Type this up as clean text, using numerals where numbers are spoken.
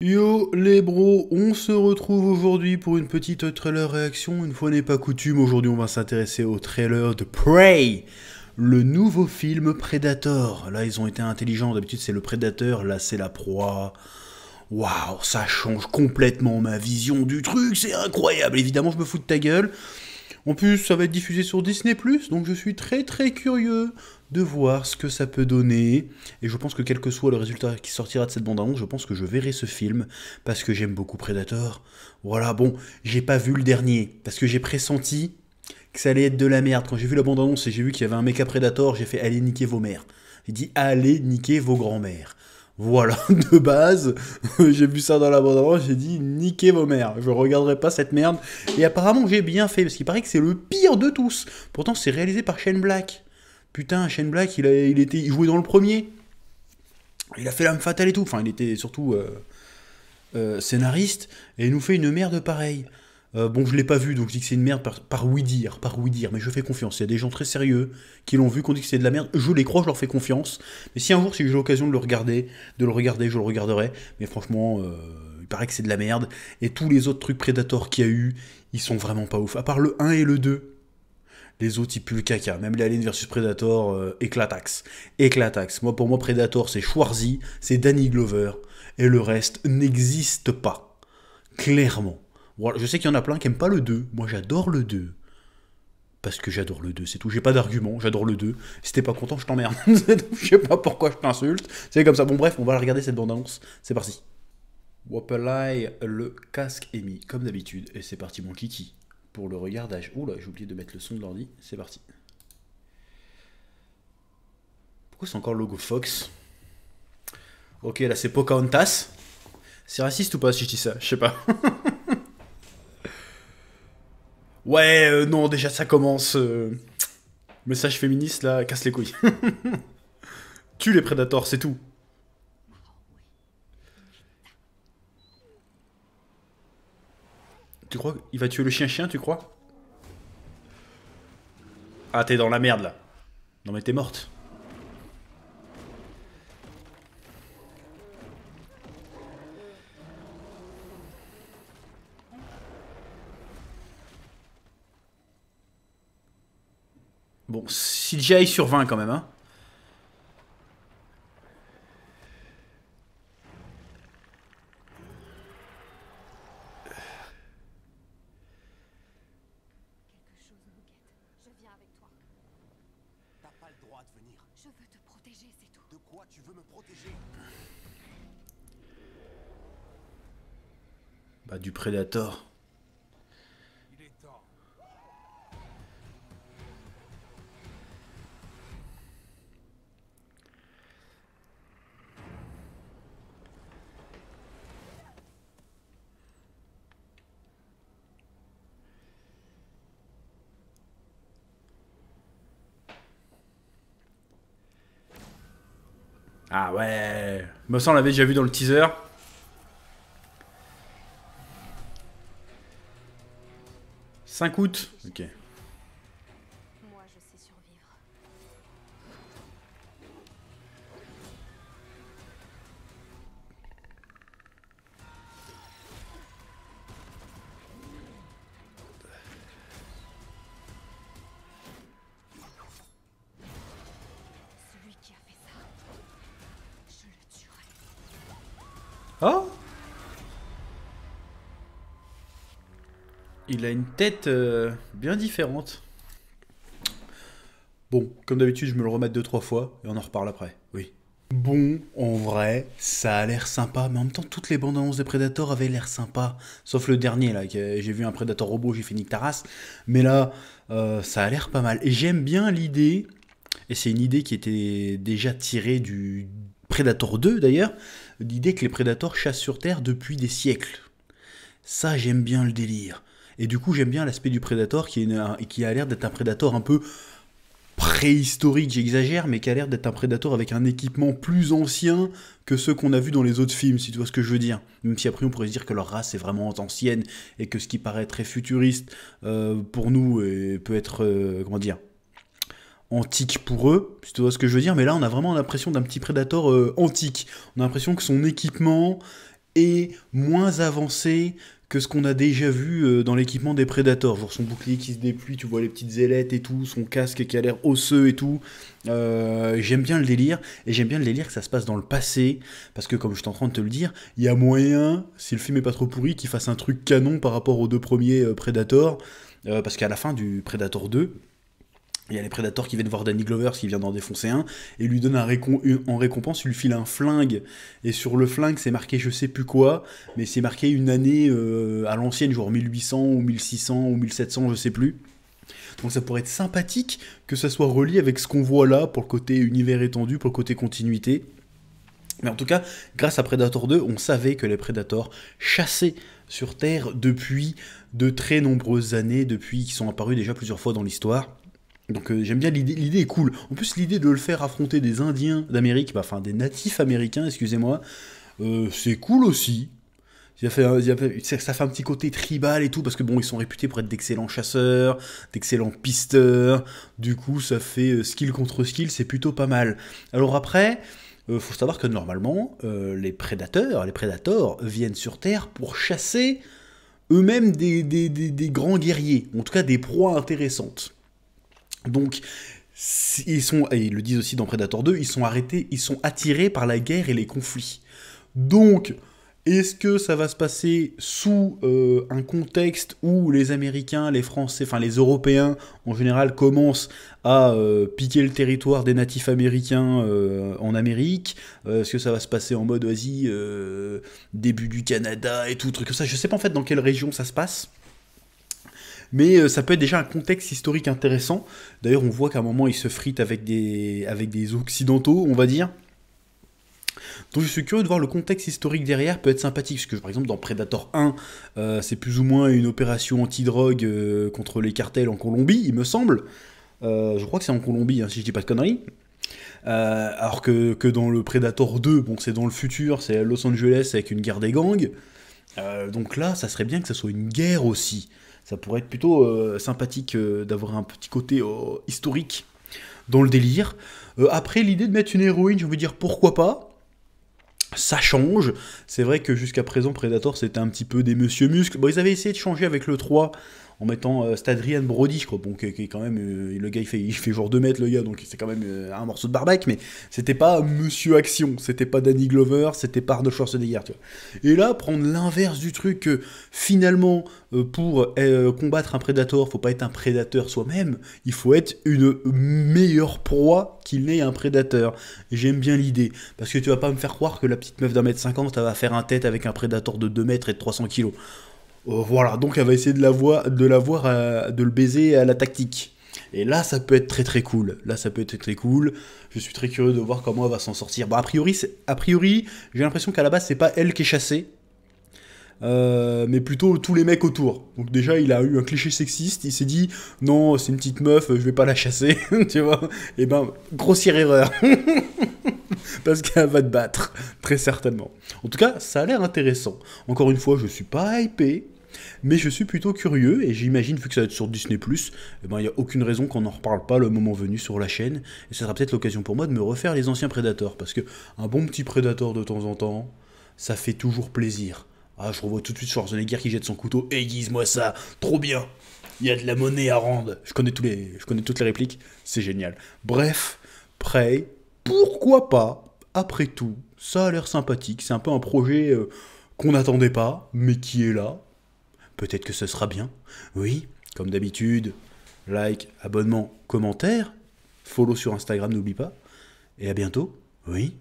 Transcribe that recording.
Yo les bros, on se retrouve aujourd'hui pour une petite trailer réaction. Une fois n'est pas coutume, aujourd'hui on va s'intéresser au trailer de Prey, le nouveau film Predator. Là ils ont été intelligents, d'habitude c'est le prédateur, là c'est la proie. Waouh, ça change complètement ma vision du truc, c'est incroyable. Évidemment je me fous de ta gueule. En plus, ça va être diffusé sur Disney+, donc je suis très très curieux de voir ce que ça peut donner. Et je pense que quel que soit le résultat qui sortira de cette bande-annonce, je pense que je verrai ce film, parce que j'aime beaucoup Predator. Voilà, bon, j'ai pas vu le dernier, parce que j'ai pressenti que ça allait être de la merde. Quand j'ai vu la bande-annonce et j'ai vu qu'il y avait un méca Predator, j'ai fait « Allez niquer vos mères ». J'ai dit « Allez niquer vos grands-mères ». Voilà, de base, j'ai vu ça dans la bande-annonce, j'ai dit niquez vos mères, je regarderai pas cette merde. Et apparemment j'ai bien fait, parce qu'il paraît que c'est le pire de tous. Pourtant c'est réalisé par Shane Black. Putain, Shane Black, il jouait dans le premier. Il a fait l'âme fatale et tout, enfin il était surtout scénariste, et il nous fait une merde pareille. Bon, je l'ai pas vu, donc je dis que c'est une merde par oui-dire, mais je fais confiance. Il y a des gens très sérieux qui l'ont vu, qui ont dit que c'est de la merde. Je les crois, je leur fais confiance. Mais si un jour, si j'ai l'occasion de le regarder, je le regarderai. Mais franchement, il paraît que c'est de la merde. Et tous les autres trucs Predator qu'il y a eu, ils sont vraiment pas ouf. À part le 1 et le 2, les autres, ils puent le caca. Même l'Alien versus Predator, éclataxe. Éclataxe. Pour moi, Predator, c'est Schwarzy, c'est Danny Glover. Et le reste n'existe pas. Clairement. Voilà, je sais qu'il y en a plein qui aiment pas le 2. Moi, j'adore le 2. Parce que j'adore le 2, c'est tout. J'ai pas d'argument, j'adore le 2. Si t'es pas content, je t'emmerde. Je sais pas pourquoi je t'insulte. C'est comme ça. Bon, bref, on va regarder cette bande-annonce. C'est parti. Wapalai, le casque est mis, comme d'habitude. Et c'est parti, mon kiki. Pour le regardage. Oula, j'ai oublié de mettre le son de l'ordi. C'est parti. Pourquoi c'est encore le logo Fox? Ok, là, c'est Pocahontas. C'est raciste ou pas si je dis ça? Je sais pas. Ouais, non, déjà ça commence. Message féministe là, casse les couilles. Tue les prédateurs, c'est tout. Tu crois qu'il va tuer le chien-chien, tu crois? Ah, t'es dans la merde là. Non mais t'es morte. Bon, CGI sur 20 quand même, hein. Quelque chose nous guette. Je viens avec toi. T'as pas le droit de venir. Je veux te protéger, c'est tout. De quoi tu veux me protéger? Bah du Predator. Il est temps. Ah ouais. Me semble on l'avait déjà vu dans le teaser. « 5 août. Ok. Moi, je sais survivre. Celui qui a fait ça, je le tuerai. Oh. Il a une tête bien différente. Bon, comme d'habitude, je me le remets 2-3 fois et on en reparle après. Oui. Bon, en vrai, ça a l'air sympa, mais en même temps, toutes les bandes annonces des Predators avaient l'air sympa. Sauf le dernier, là, j'ai vu un Predator robot, j'ai fait nique ta race. Mais là, ça a l'air pas mal. Et j'aime bien l'idée, et c'est une idée qui était déjà tirée du Predator 2 d'ailleurs, l'idée que les Predators chassent sur Terre depuis des siècles. Ça, j'aime bien le délire. Et du coup, j'aime bien l'aspect du Predator qui a l'air d'être un Predator un peu préhistorique, j'exagère, mais qui a l'air d'être un Predator avec un équipement plus ancien que ceux qu'on a vus dans les autres films, si tu vois ce que je veux dire. Même si après on pourrait se dire que leur race est vraiment ancienne et que ce qui paraît très futuriste pour nous peut être, comment dire, antique pour eux, si tu vois ce que je veux dire. Mais là, on a vraiment l'impression d'un petit Predator antique. On a l'impression que son équipement est moins avancé que ce qu'on a déjà vu dans l'équipement des Predators. Genre son bouclier qui se déplie, tu vois les petites ailettes et tout, son casque qui a l'air osseux et tout. J'aime bien le délire, et j'aime bien le délire que ça se passe dans le passé, parce que comme je suis en train de te le dire, il y a moyen, si le film est pas trop pourri, qu'il fasse un truc canon par rapport aux deux premiers Predators, parce qu'à la fin du Predator 2, il y a les Predators qui viennent voir Danny Glover, qui vient d'en défoncer un, et lui donne en récompense, il lui file un flingue. Et sur le flingue, c'est marqué je sais plus quoi, mais c'est marqué une année à l'ancienne, genre 1800 ou 1600 ou 1700, je sais plus. Donc ça pourrait être sympathique que ça soit relié avec ce qu'on voit là, pour le côté univers étendu, pour le côté continuité. Mais en tout cas, grâce à Predator 2, on savait que les Predators chassaient sur Terre depuis de très nombreuses années, depuis qu'ils sont apparus déjà plusieurs fois dans l'histoire. Donc j'aime bien l'idée est cool. En plus l'idée de le faire affronter des Indiens d'Amérique, enfin des natifs américains, excusez-moi, c'est cool aussi. Ça fait un petit côté tribal et tout, parce que bon, ils sont réputés pour être d'excellents chasseurs, d'excellents pisteurs, du coup ça fait skill contre skill, c'est plutôt pas mal. Alors après, faut savoir que normalement, les Predators viennent sur Terre pour chasser eux-mêmes des grands guerriers, en tout cas des proies intéressantes. Donc, et ils le disent aussi dans Predator 2, ils sont attirés par la guerre et les conflits. Donc, est-ce que ça va se passer sous un contexte où les Américains, les Français, enfin les Européens en général commencent à piquer le territoire des natifs américains en Amérique? Est-ce que ça va se passer en mode, vas-y, début du Canada et tout, truc comme ça? Je sais pas en fait dans quelle région ça se passe. Mais ça peut être déjà un contexte historique intéressant. D'ailleurs, on voit qu'à un moment, il se frite avec des occidentaux, on va dire. Donc je suis curieux de voir le contexte historique derrière, peut être sympathique, parce que par exemple dans Predator 1, c'est plus ou moins une opération anti-drogue contre les cartels en Colombie, il me semble. Je crois que c'est en Colombie, hein, si je dis pas de conneries. Alors que dans le Predator 2, bon, c'est dans le futur, c'est à Los Angeles avec une guerre des gangs. Donc là, ça serait bien que ça soit une guerre aussi. Ça pourrait être plutôt sympathique d'avoir un petit côté historique dans le délire. Après, l'idée de mettre une héroïne, j'ai envie de dire pourquoi pas. Ça change. C'est vrai que jusqu'à présent, Predator, c'était un petit peu des Monsieur Muscles. Bon, ils avaient essayé de changer avec le 3 en mettant Adrian Brody, je crois, bon, qui est quand même, le gars il fait genre 2 mètres le gars, donc c'est quand même un morceau de barbac, mais c'était pas Monsieur Action, c'était pas Danny Glover, c'était pas Arnold Schwarzenegger, tu vois. Et là, prendre l'inverse du truc, finalement, pour combattre un prédateur, faut pas être un prédateur soi-même, il faut être une meilleure proie qu'il n'est un prédateur. J'aime bien l'idée, parce que tu vas pas me faire croire que la petite meuf d'1m50, elle va faire un tête avec un prédateur de 2 mètres et de 300 kilos. Voilà, donc elle va essayer de le baiser à la tactique. Et là, ça peut être très très cool. Je suis très curieux de voir comment elle va s'en sortir. Bon, a priori, j'ai l'impression qu'à la base, c'est pas elle qui est chassée, mais plutôt tous les mecs autour. Donc déjà, il a eu un cliché sexiste. Il s'est dit, non, c'est une petite meuf, je vais pas la chasser, tu vois. Et ben, grossière erreur. Parce qu'elle va te battre, très certainement. En tout cas, ça a l'air intéressant. Encore une fois, je suis pas hypé, mais je suis plutôt curieux, et j'imagine, vu que ça va être sur Disney+, eh ben, il n'y a aucune raison qu'on n'en reparle pas le moment venu sur la chaîne, et ça sera peut-être l'occasion pour moi de me refaire les anciens Predators, parce que un bon petit Predator de temps en temps, ça fait toujours plaisir. Ah, je revois tout de suite Schwarzenegger qui jette son couteau, aiguise-moi ça, trop bien, il y a de la monnaie à rendre. Je connais toutes les répliques, c'est génial. Bref, Prey, pourquoi pas? Après tout, ça a l'air sympathique, c'est un peu un projet qu'on n'attendait pas, mais qui est là. Peut-être que ce sera bien. Oui, comme d'habitude, like, abonnement, commentaire, follow sur Instagram, n'oublie pas. Et à bientôt. Oui.